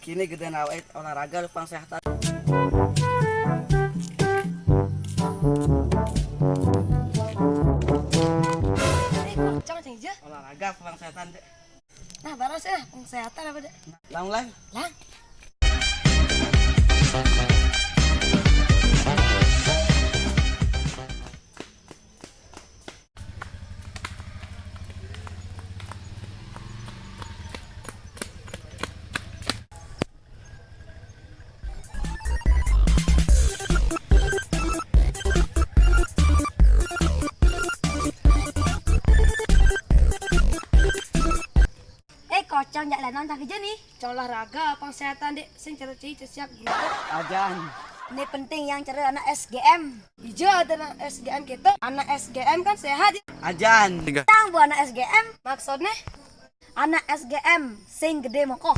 Kini gede nawait olahraga lupang sehat. Jangan aja. Olahraga lupang sehatan dek. Nah, baru sih kesehatan apa deh? Lang lang. Lang. Kocong jak lanon tak kerja nih. Olahraga kesehatan dek sing cerci siap gitu. Ajan. Ini penting yang cari anak SGM. Ijo ada anak SGM gitu. Anak SGM kan sehat. Ajan. Tang bu anak SGM maksudnya anak SGM sing gede mokoh.